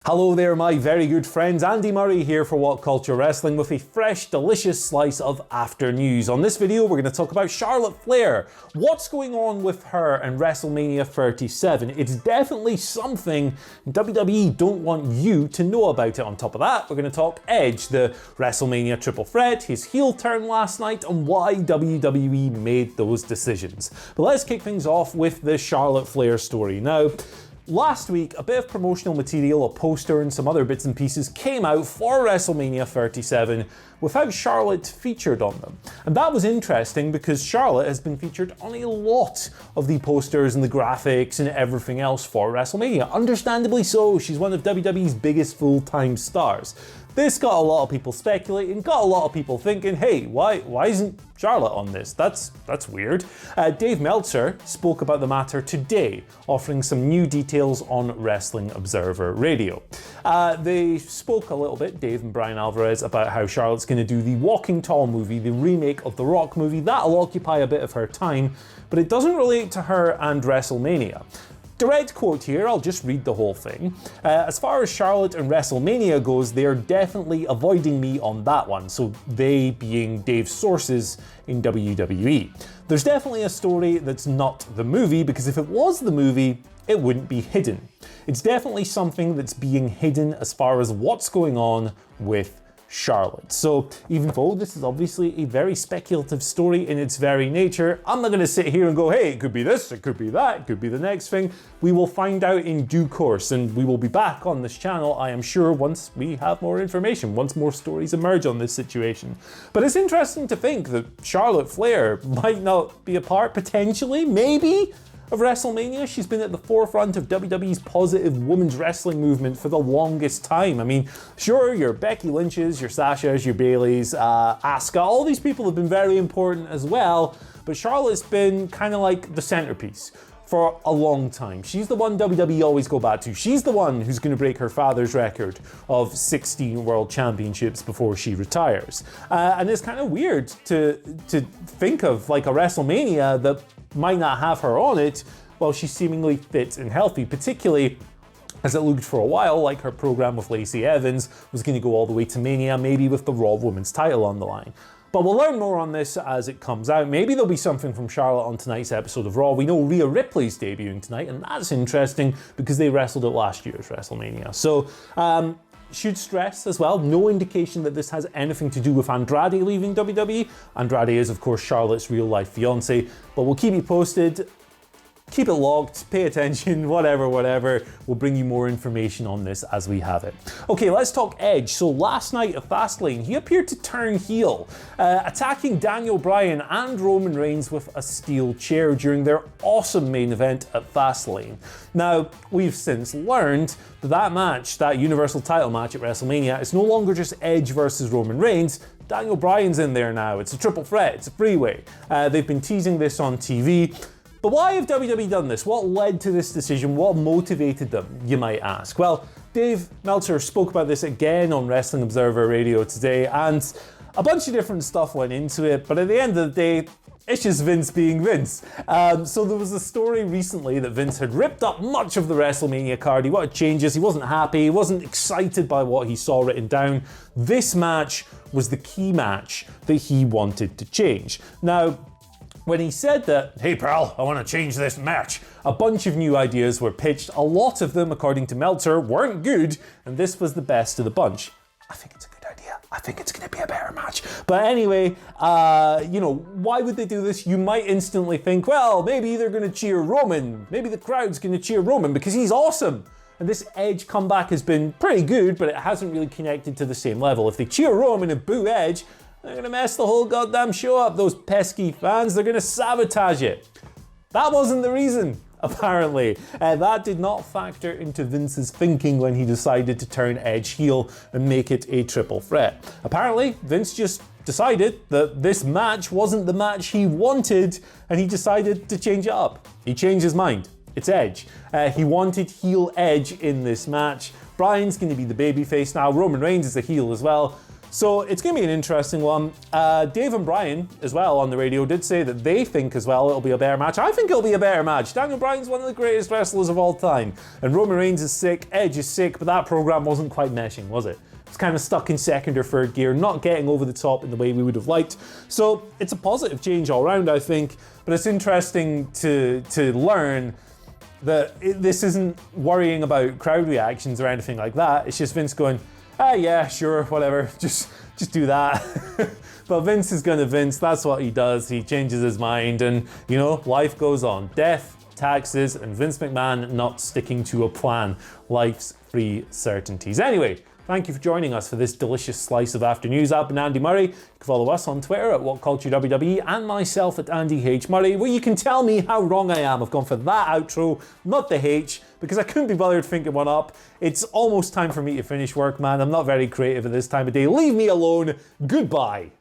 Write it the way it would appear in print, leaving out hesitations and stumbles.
Hello there, my very good friends. Andy Murray here for WhatCulture Wrestling with a fresh, delicious slice of after news. On this video, we're going to talk about Charlotte Flair. What's going on with her and WrestleMania 37? It's definitely something WWE don't want you to know about it. On top of that, we're going to talk Edge, the WrestleMania triple threat, his heel turn last night, and why WWE made those decisions. But let's kick things off with the Charlotte Flair story. Now, last week, a bit of promotional material, a poster and some other bits and pieces came out for WrestleMania 37 without Charlotte featured on them. And that was interesting because Charlotte has been featured on a lot of the posters and the graphics and everything else for WrestleMania. Understandably so, she's one of WWE's biggest full-time stars. This got a lot of people speculating, got a lot of people thinking, hey, why isn't Charlotte on this? That's weird. Dave Meltzer spoke about the matter today, offering some new details on Wrestling Observer Radio. They spoke a little bit, Dave and Brian Alvarez, about how Charlotte's going to do the Walking Tall movie, the remake of the Rock movie. That'll occupy a bit of her time, but it doesn't relate to her and WrestleMania. Direct quote here, I'll just read the whole thing. As far as Charlotte and WrestleMania goes, they're definitely avoiding me on that one. So they being Dave's sources in WWE. There's definitely a story that's not the movie, because if it was the movie, it wouldn't be hidden. It's definitely something that's being hidden as far as what's going on with Charlotte. So even though this is obviously a very speculative story in its very nature, I'm not going to sit here and go, hey, it could be this, it could be that, it could be the next thing. We will find out in due course, and we will be back on this channel, I am sure, once we have more information, once more stories emerge on this situation. But it's interesting to think that Charlotte Flair might not be a part, potentially, maybe, of WrestleMania. She's been at the forefront of WWE's positive women's wrestling movement for the longest time. I mean, sure, your Becky Lynch's, your Sasha's, your Bayley's, Asuka, all these people have been very important as well, but Charlotte's been kind of like the centerpiece for a long time. She's the one WWE always go back to. She's the one who's going to break her father's record of 16 world championships before she retires. And it's kind of weird to think of like a WrestleMania that might not have her on it while she's seemingly fit and healthy, particularly as it looked for a while like her program with Lacey Evans was going to go all the way to Mania, maybe with the Raw Women's title on the line. But we'll learn more on this as it comes out. Maybe there'll be something from Charlotte on tonight's episode of Raw. We know Rhea Ripley's debuting tonight, and that's interesting because they wrestled at last year's WrestleMania. So, should stress as well, no indication that this has anything to do with Andrade leaving WWE. Andrade is, of course, Charlotte's real-life fiance, but we'll keep you posted. Keep it logged, pay attention, whatever. We'll bring you more information on this as we have it. Okay, let's talk Edge. So last night at Fastlane, he appeared to turn heel, attacking Daniel Bryan and Roman Reigns with a steel chair during their awesome main event at Fastlane. Now, we've since learned that match, that Universal title match at WrestleMania, is no longer just Edge versus Roman Reigns. Daniel Bryan's in there now. It's a triple threat, it's a freeway. They've been teasing this on TV. But why have WWE done this? What led to this decision? What motivated them, you might ask? Well, Dave Meltzer spoke about this again on Wrestling Observer Radio today, and a bunch of different stuff went into it, but at the end of the day, it's just Vince being Vince. So there was a story recently that Vince had ripped up much of the WrestleMania card. He wanted changes, he wasn't happy, he wasn't excited by what he saw written down. This match was the key match that he wanted to change. Now, when he said that, hey pal, I want to change this match, a bunch of new ideas were pitched. A lot of them, according to Meltzer, weren't good, and this was the best of the bunch. I think it's a good idea. I think it's going to be a better match. But anyway, why would they do this? You might instantly think, well, maybe they're going to cheer Roman. Maybe the crowd's going to cheer Roman because he's awesome. And this Edge comeback has been pretty good, but it hasn't really connected to the same level. If they cheer Roman and boo Edge, they're going to mess the whole goddamn show up. Those pesky fans, they're going to sabotage it. That wasn't the reason, apparently. That did not factor into Vince's thinking when he decided to turn Edge heel and make it a triple threat. Apparently, Vince just decided that this match wasn't the match he wanted, and he decided to change it up. He changed his mind. It's Edge. He wanted heel Edge in this match. Bryan's going to be the babyface now. Roman Reigns is a heel as well. So it's going to be an interesting one. Dave and Bryan, as well, on the radio, did say that they think as well it'll be a better match. I think it'll be a better match. Daniel Bryan's one of the greatest wrestlers of all time. And Roman Reigns is sick, Edge is sick, but that program wasn't quite meshing, was it? It's kind of stuck in second or third gear, not getting over the top in the way we would have liked. So it's a positive change all around, I think. But it's interesting to learn that this isn't worrying about crowd reactions or anything like that. It's just Vince going, yeah, sure, whatever, just do that. But Vince is gonna Vince, that's what he does. He changes his mind and, you know, life goes on. Death, taxes, and Vince McMahon not sticking to a plan. Life's three certainties. Anyway, thank you for joining us for this delicious slice of afternoons. I've been Andy Murray. You can follow us on Twitter at WhatCultureWWE and myself at Andy H. Murray, where you can tell me how wrong I am. I've gone for that outro, not the H, because I couldn't be bothered thinking one up. It's almost time for me to finish work, man. I'm not very creative at this time of day. Leave me alone. Goodbye.